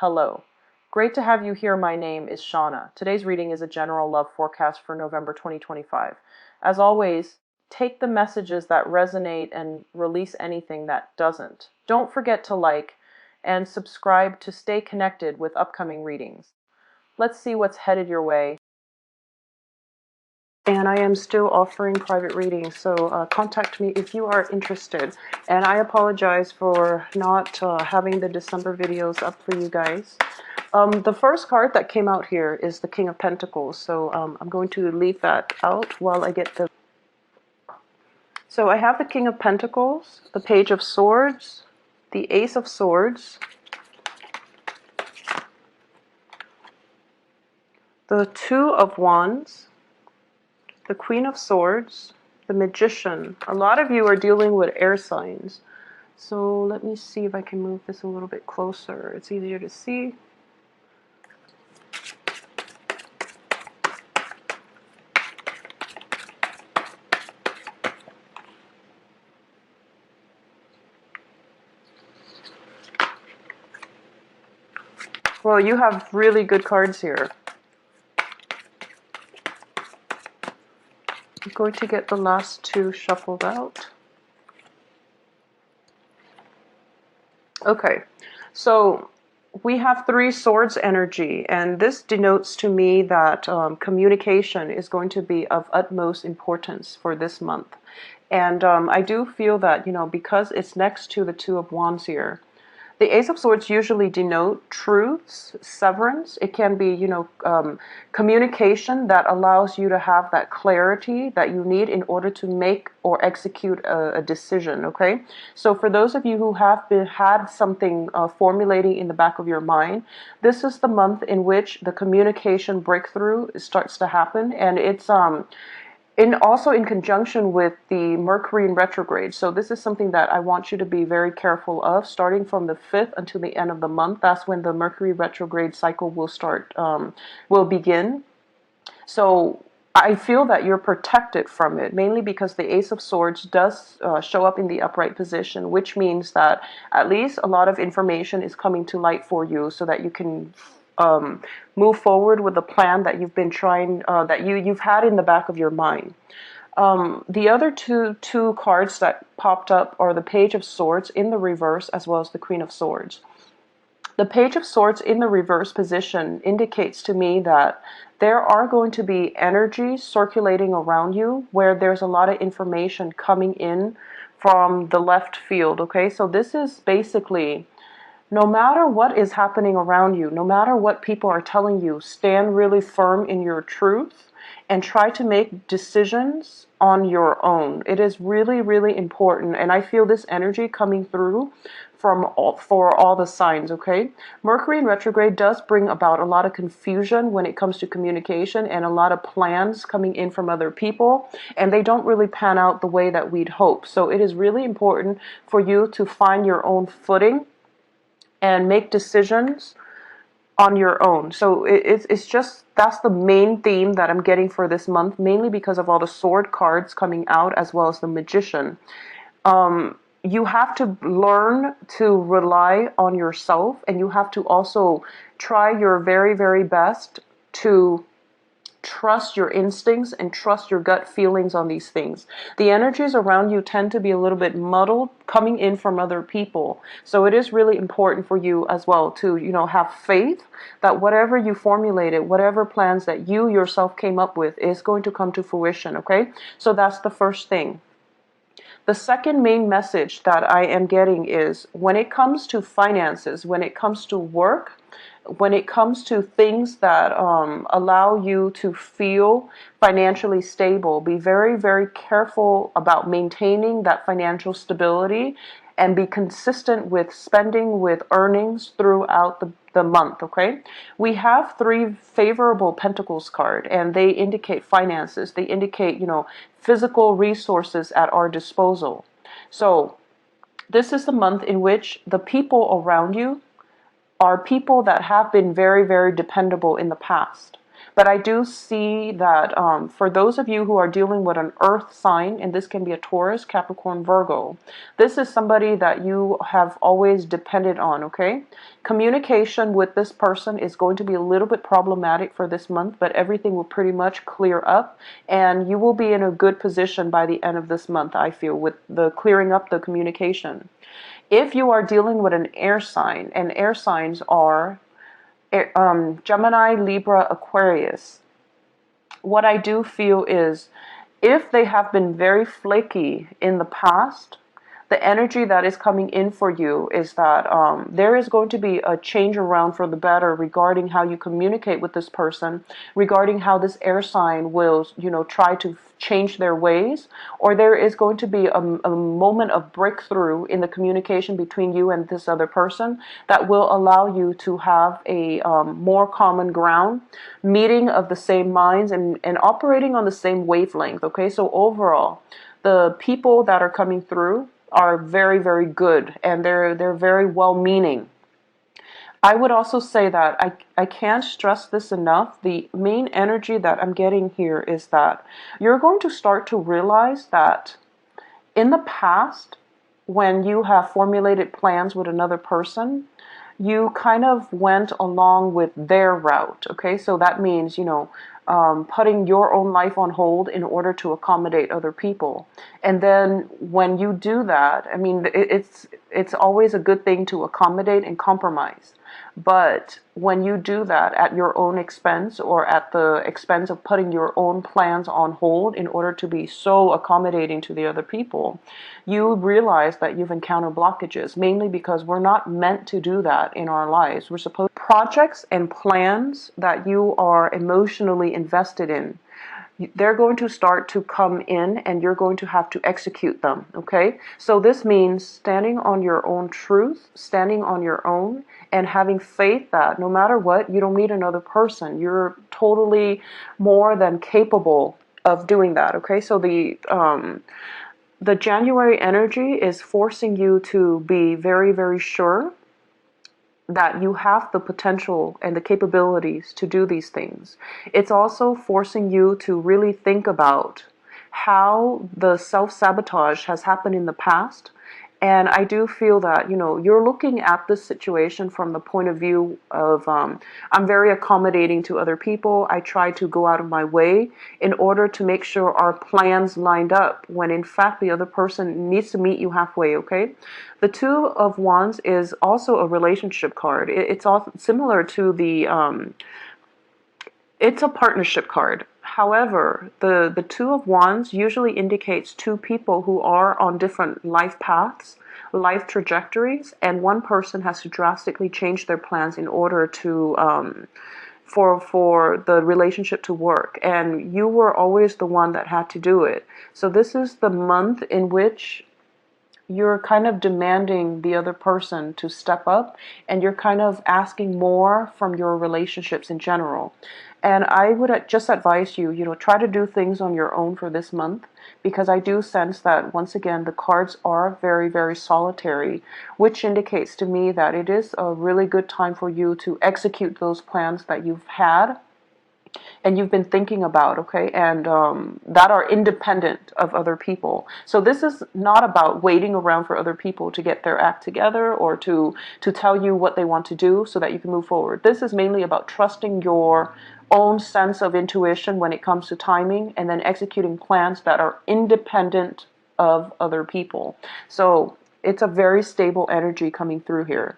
Hello. Great to have you here. My name is Shauna. Today's reading is a general love forecast for November 2025. As always, take the messages that resonate and release anything that doesn't. Don't forget to like and subscribe to stay connected with upcoming readings. Let's see what's headed your way. And I am still offering private readings, so contact me if you are interested. And I apologize for not having the December videos up for you guys. The first card that came out here is the King of Pentacles, so I'm going to leave that out while I get the... So I have the King of Pentacles, the Page of Swords, the Ace of Swords, the Two of Wands, the Queen of Swords, the Magician. A lot of you are dealing with air signs. So let me see if I can move this a little bit closer. It's easier to see. Well, you have really good cards here. I'm going to get the last two shuffled out. Okay, so we have Three Swords energy, and this denotes to me that communication is going to be of utmost importance for this month. And I do feel that, because it's next to the Two of Wands here, the Ace of Swords usually denote truths, severance. It can be, communication that allows you to have that clarity that you need in order to make or execute a decision, okay? So for those of you who have had something formulating in the back of your mind, this is the month in which the communication breakthrough starts to happen, and it's also in conjunction with the Mercury in retrograde. So this is something that I want you to be very careful of, starting from the 5th until the end of the month. That's when the Mercury retrograde cycle will begin. So I feel that you're protected from it, mainly because the Ace of Swords does show up in the upright position, which means that at least a lot of information is coming to light for you so that you can move forward with the plan that you've been trying, that you've had in the back of your mind. The other two cards that popped up are the Page of Swords in the reverse, as well as the Queen of Swords. The Page of Swords in the reverse position indicates to me that there are going to be energies circulating around you where there's a lot of information coming in from the left field, okay? So this is basically, no matter what is happening around you, no matter what people are telling you, stand really firm in your truth and try to make decisions on your own. It is really, really important. And I feel this energy coming through for all the signs, okay? Mercury in retrograde does bring about a lot of confusion when it comes to communication and a lot of plans coming in from other people, and they don't really pan out the way that we'd hope. So it is really important for you to find your own footing and make decisions on your own. So it's just, that's the main theme that I'm getting for this month, mainly because of all the sword cards coming out, as well as the Magician. You have to learn to rely on yourself, and you have to also try your very, very best to trust your instincts and trust your gut feelings on these things. The energies around you tend to be a little bit muddled, coming in from other people. So it is really important for you as well to, have faith that whatever you formulated, whatever plans that you yourself came up with is going to come to fruition, okay? So that's the first thing. The second main message that I am getting is, when it comes to finances, when it comes to work, when it comes to things that allow you to feel financially stable, be very, very careful about maintaining that financial stability and be consistent with spending, with earnings throughout the month, okay? We have three favorable pentacles card, and they indicate finances. They indicate, physical resources at our disposal. So this is the month in which the people around you are people that have been very, very dependable in the past. But I do see that for those of you who are dealing with an earth sign, and this can be a Taurus, Capricorn, Virgo, this is somebody that you have always depended on, okay? Communication with this person is going to be a little bit problematic for this month, but everything will pretty much clear up, and you will be in a good position by the end of this month, I feel, with the clearing up the communication. If you are dealing with an air sign, and air signs are Gemini, Libra, Aquarius, what I do feel is if they have been very flaky in the past, the energy that is coming in for you is that there is going to be a change around for the better regarding how you communicate with this person, regarding how this air sign will, try to change their ways, or there is going to be a moment of breakthrough in the communication between you and this other person that will allow you to have a more common ground, meeting of the same minds, and operating on the same wavelength, okay? So overall, the people that are coming through are very, very good, and they're very well-meaning. I would also say that I can't stress this enough. The main energy that I'm getting here is that you're going to start to realize that in the past, when you have formulated plans with another person, you kind of went along with their route, okay? So that means, putting your own life on hold in order to accommodate other people. And then when you do that, I mean, it's always a good thing to accommodate and compromise. But when you do that at your own expense, or at the expense of putting your own plans on hold in order to be so accommodating to the other people, you realize that you've encountered blockages, mainly because we're not meant to do that in our lives. We're supposed projects and plans that you are emotionally invested in, they're going to start to come in, and you're going to have to execute them, okay? So this means standing on your own truth, standing on your own, and having faith that no matter what, you don't need another person. You're totally more than capable of doing that, okay? So the January energy is forcing you to be very, very sure that you have the potential and the capabilities to do these things. It's also forcing you to really think about how the self-sabotage has happened in the past. And I do feel that, you're looking at this situation from the point of view of, I'm very accommodating to other people. I try to go out of my way in order to make sure our plans lined up, when in fact the other person needs to meet you halfway, okay? The Two of Wands is also a relationship card. It's all similar to it's a partnership card. However, the Two of Wands usually indicates two people who are on different life paths, life trajectories, and one person has to drastically change their plans in order to for the relationship to work. And you were always the one that had to do it. So this is the month in which you're kind of demanding the other person to step up, and you're kind of asking more from your relationships in general. And I would just advise you, try to do things on your own for this month, because I do sense that, once again, the cards are very, very solitary, which indicates to me that it is a really good time for you to execute those plans that you've had and you've been thinking about, okay, and that are independent of other people. So this is not about waiting around for other people to get their act together, or to tell you what they want to do so that you can move forward. This is mainly about trusting your own sense of intuition when it comes to timing, and then executing plans that are independent of other people. So it's a very stable energy coming through here.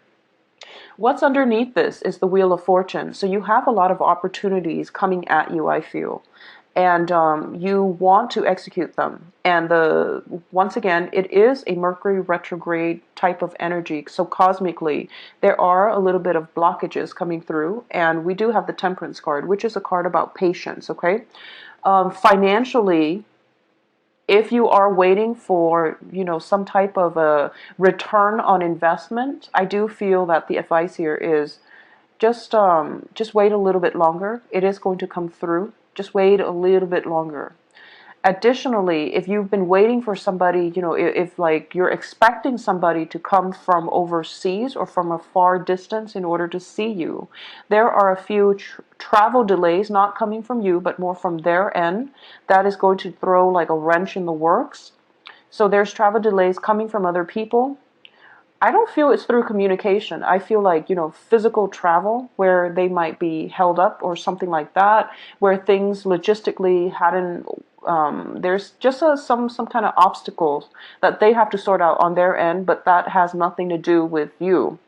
What's underneath this is the Wheel of Fortune. So you have a lot of opportunities coming at you, I feel. And you want to execute them. And once again, it is a Mercury retrograde type of energy. So cosmically, there are a little bit of blockages coming through. And we do have the Temperance card, which is a card about patience, okay? Financially, if you are waiting for, some type of a return on investment, I do feel that the advice here is just wait a little bit longer. It is going to come through. Just wait a little bit longer. Additionally, if you've been waiting for somebody, if like you're expecting somebody to come from overseas or from a far distance in order to see you, there are a few travel delays, not coming from you, but more from their end, that is going to throw like a wrench in the works. So there's travel delays coming from other people. I don't feel it's through communication. I feel like, physical travel where they might be held up or something like that, where things logistically hadn't, there's just some kind of obstacles that they have to sort out on their end, but that has nothing to do with you.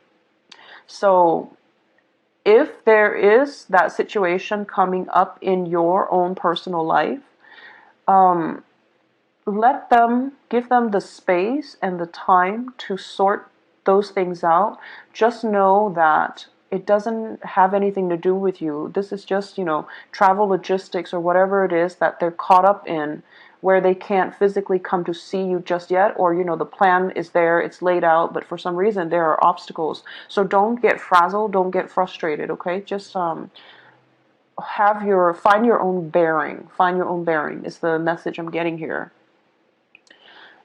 So if there is that situation coming up in your own personal life, give them the space and the time to sort those things out. Just know that it doesn't have anything to do with you. This is just, travel logistics or whatever it is that they're caught up in, where they can't physically come to see you just yet, or, the plan is there, it's laid out, but for some reason there are obstacles. So don't get frazzled, don't get frustrated, okay? Just find your own bearing. Find your own bearing is the message I'm getting here.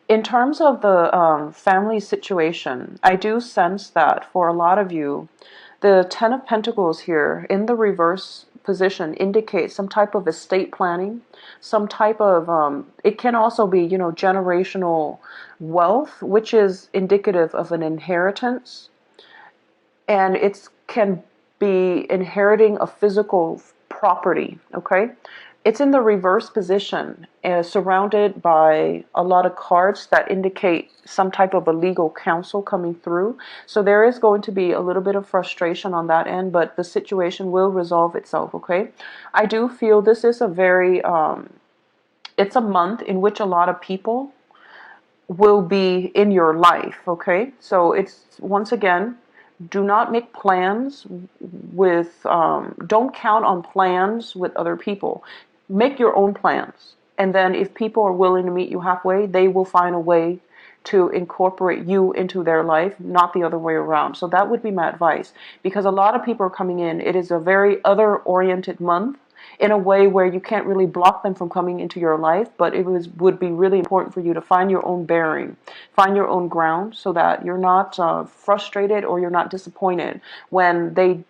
In terms of the family situation, I do sense that for a lot of you, the Ten of Pentacles here in the reverse position indicates some type of estate planning, some type of, it can also be, generational wealth, which is indicative of an inheritance. And it can be inheriting a physical property, okay? It's in the reverse position, surrounded by a lot of cards that indicate some type of a legal counsel coming through. So there is going to be a little bit of frustration on that end, but the situation will resolve itself, okay? I do feel this is a very, it's a month in which a lot of people will be in your life, okay? So it's, once again, do not make plans with, don't count on plans with other people. Make your own plans. And then if people are willing to meet you halfway, they will find a way to incorporate you into their life, not the other way around. So that would be my advice. Because a lot of people are coming in. It is a very other-oriented month in a way where you can't really block them from coming into your life, but it would be really important for you to find your own bearing, find your own ground, so that you're not frustrated or you're not disappointed when they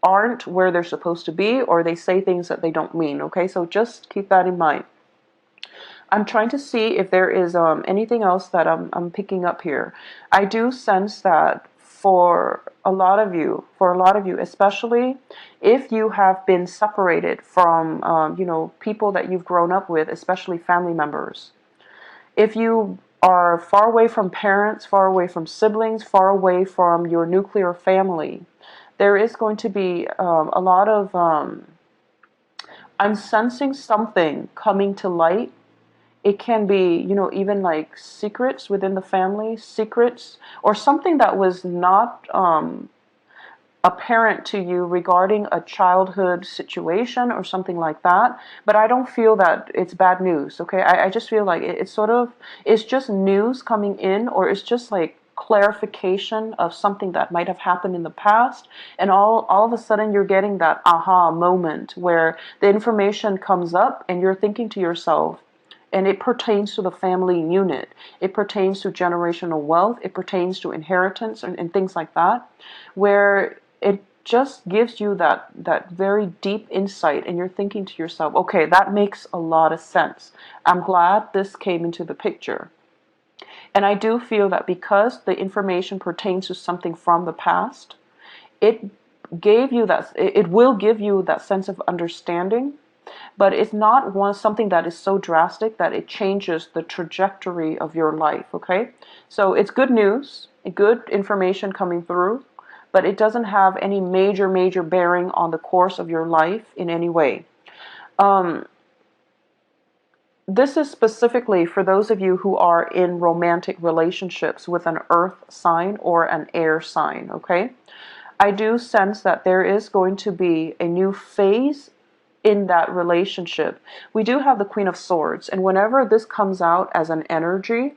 aren't where they're supposed to be, or they say things that they don't mean, okay? So just keep that in mind. I'm trying to see if there is anything else that I'm picking up here. I do sense that for a lot of you, especially if you have been separated from, people that you've grown up with, especially family members. If you are far away from parents, far away from siblings, far away from your nuclear family, there is going to be a lot of, I'm sensing something coming to light. It can be, even like secrets within the family, secrets, or something that was not apparent to you regarding a childhood situation or something like that. But I don't feel that it's bad news, okay? I just feel like it's just news coming in, or it's just like clarification of something that might have happened in the past, and all of a sudden you're getting that aha moment where the information comes up and you're thinking to yourself, and it pertains to the family unit, it pertains to generational wealth, it pertains to inheritance and things like that, where it just gives you that very deep insight, and you're thinking to yourself, okay, that makes a lot of sense. I'm glad this came into the picture. And I do feel that because the information pertains to something from the past, it will give you that sense of understanding, but it's not something that is so drastic that it changes the trajectory of your life, okay? So it's good news, good information coming through, but it doesn't have any major bearing on the course of your life in any way. This is specifically for those of you who are in romantic relationships with an earth sign or an air sign, okay? I do sense that there is going to be a new phase in that relationship. We do have the Queen of Swords, and whenever this comes out as an energy,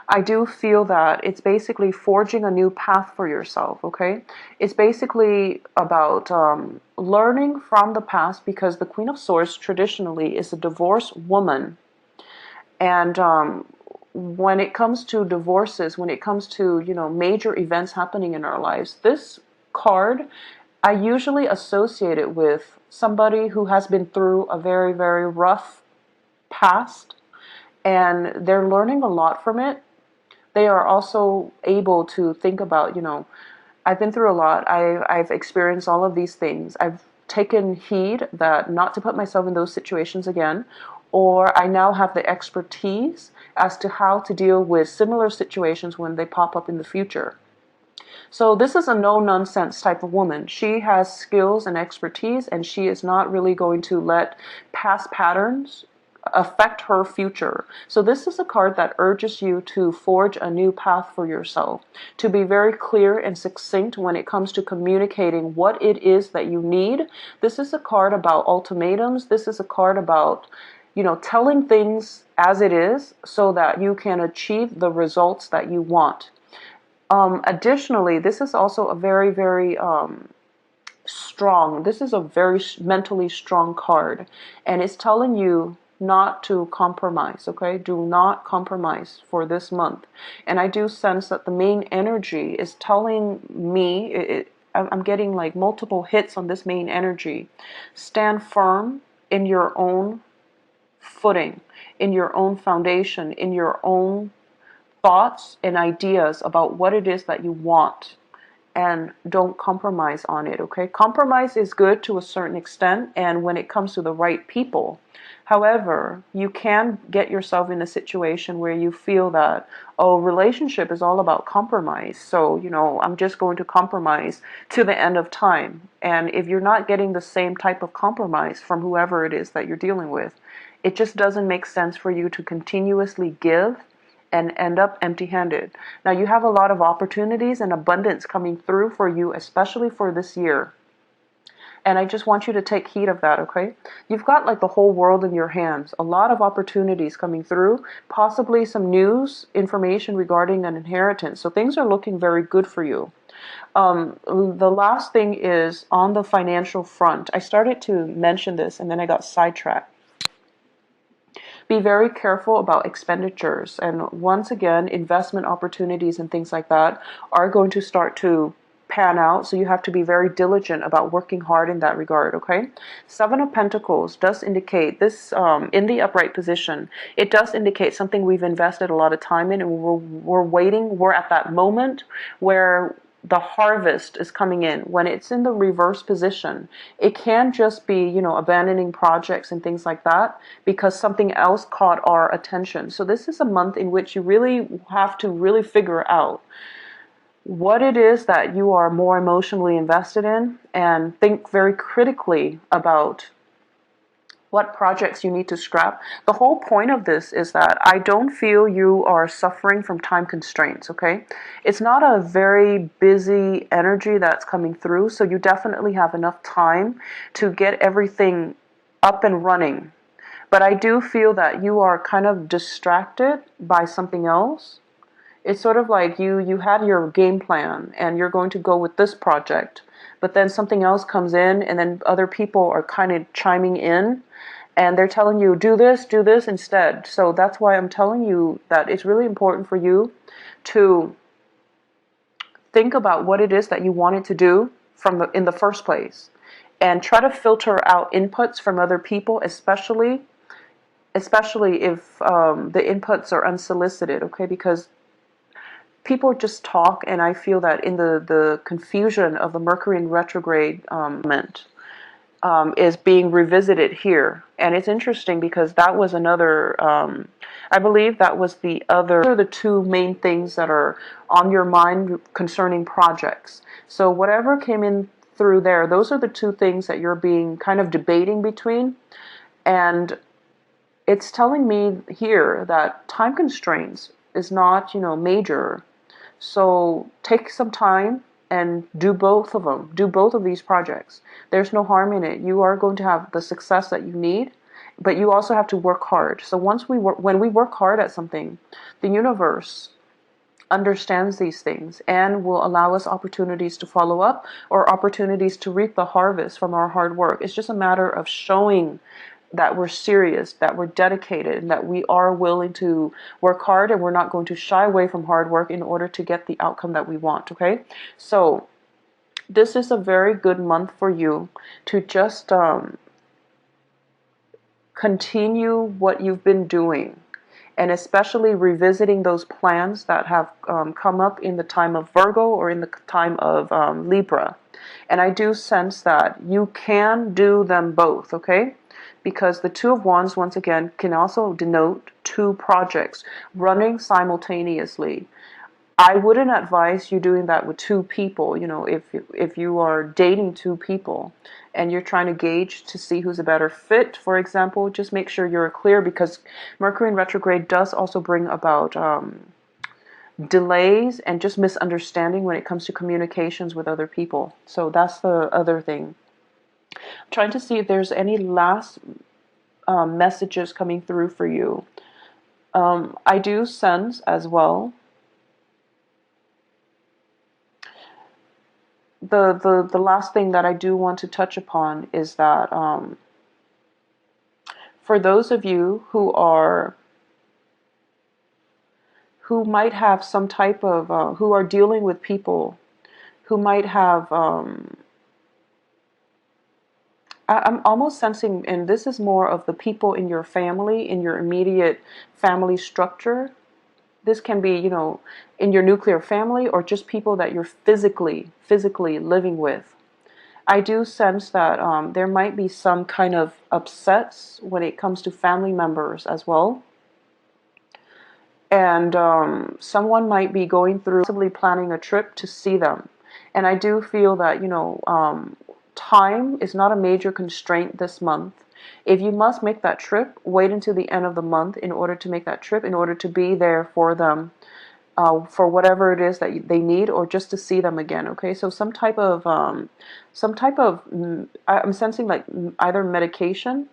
I do feel that it's basically forging a new path for yourself, okay? It's basically about learning from the past, because the Queen of Swords traditionally is a divorced woman And when it comes to divorces, when it comes to, you know, major events happening in our lives, this card, I usually associate it with somebody who has been through a very, very rough past, and they're learning a lot from it. They are also able to think about, you know, I've been through a lot. I've experienced all of these things. I've taken heed that not to put myself in those situations again, or I now have the expertise as to how to deal with similar situations when they pop up in the future. So this is a no-nonsense type of woman. She has skills and expertise, and she is not really going to let past patterns affect her future. So this is a card that urges you to forge a new path for yourself, to be very clear and succinct when it comes to communicating what it is that you need. This is a card about ultimatums. This is a card about, you know, telling things as it is so that you can achieve the results that you want. Additionally, this is also a very, very strong, this is a very mentally strong card, and it's telling you not to compromise, okay? Do not compromise for this month. And I do sense that the main energy is telling me, I'm getting like multiple hits on this main energy. Stand firm in your own footing, in your own foundation, in your own thoughts and ideas about what it is that you want, and don't compromise on it, okay? Compromise is good to a certain extent, and when it comes to the right people. However, you can get yourself in a situation where you feel that, oh, relationship is all about compromise. So, you know, I'm just going to compromise to the end of time. And if you're not getting the same type of compromise from whoever it is that you're dealing with, it just doesn't make sense for you to continuously give and end up empty-handed. Now, you have a lot of opportunities and abundance coming through for you, especially for this year. And I just want you to take heed of that, okay? You've got like the whole world in your hands. A lot of opportunities coming through, possibly some news, information regarding an inheritance. So things are looking very good for you. The last thing is on the financial front. I started to mention this and then I got sidetracked. Be very careful about expenditures. And once again, investment opportunities and things like that are going to start to pan out. So you have to be very diligent about working hard in that regard, okay? Seven of Pentacles does indicate this, in the upright position, it does indicate something we've invested a lot of time in, and we're waiting. We're at that moment where the harvest is coming in. When it's in the reverse position, it can just be, you know, abandoning projects and things like that because something else caught our attention. So this is a month in which you really have to really figure out what it is that you are more emotionally invested in, and think very critically about what projects you need to scrap. The whole point of this is that I don't feel you are suffering from time constraints, okay? It's not a very busy energy that's coming through, so you definitely have enough time to get everything up and running. But I do feel that you are kind of distracted by something else. It's sort of like you had your game plan and you're going to go with this project, but then something else comes in and then other people are kind of chiming in and they're telling you, do this instead. So that's why I'm telling you that it's really important for you to think about what it is that you wanted to do in the first place, and try to filter out inputs from other people, especially if the inputs are unsolicited, okay? Because people just talk, and I feel that in the confusion of the Mercury in retrograde is being revisited here. And it's interesting because that was another, I believe that was the two main things that are on your mind concerning projects. So whatever came in through there, those are the two things that you're being kind of debating between. And it's telling me here that time constraints is not, you know, major. So take some time and do both of them. Do both of these projects. There's no harm in it. You are going to have the success that you need, but you also have to work hard. So when we work hard at something, the universe understands these things and will allow us opportunities to follow up or opportunities to reap the harvest from our hard work. It's just a matter of showing that we're serious, that we're dedicated, and that we are willing to work hard, and we're not going to shy away from hard work in order to get the outcome that we want, okay? So this is a very good month for you to just continue what you've been doing, and especially revisiting those plans that have come up in the time of Virgo or in the time of Libra. And I do sense that you can do them both, okay? Because the Two of Wands, once again, can also denote two projects running simultaneously. I wouldn't advise you doing that with two people. You know, if you are dating two people and you're trying to gauge to see who's a better fit, for example, just make sure you're clear, because Mercury in retrograde does also bring about delays and just misunderstanding when it comes to communications with other people. So that's the other thing. I'm trying to see if there's any last messages coming through for you. I do sense as well the last thing that I do want to touch upon is that for those of you who might have some type of who are dealing with people who might have I'm almost sensing, and this is more of the people in your family, in your immediate family structure. This can be, you know, in your nuclear family, or just people that you're physically living with. I do sense that there might be some kind of upsets when it comes to family members as well. And someone might be going through, possibly planning a trip to see them. And I do feel that, you know, time is not a major constraint this month. If you must make that trip, wait until the end of the month in order to make that trip, in order to be there for them, for whatever it is that they need, or just to see them again. Okay, so some type of, I'm sensing like either medication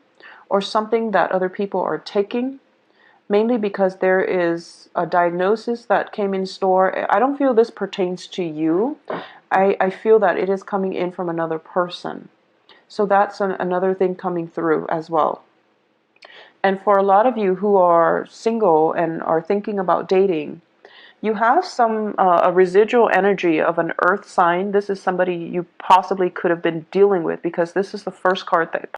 or something that other people are taking, mainly because there is a diagnosis that came in store. I don't feel this pertains to you. I feel that it is coming in from another person. So that's another thing coming through as well. And for a lot of you who are single and are thinking about dating, you have some a residual energy of an earth sign. This is somebody you possibly could have been dealing with, because this is the first card that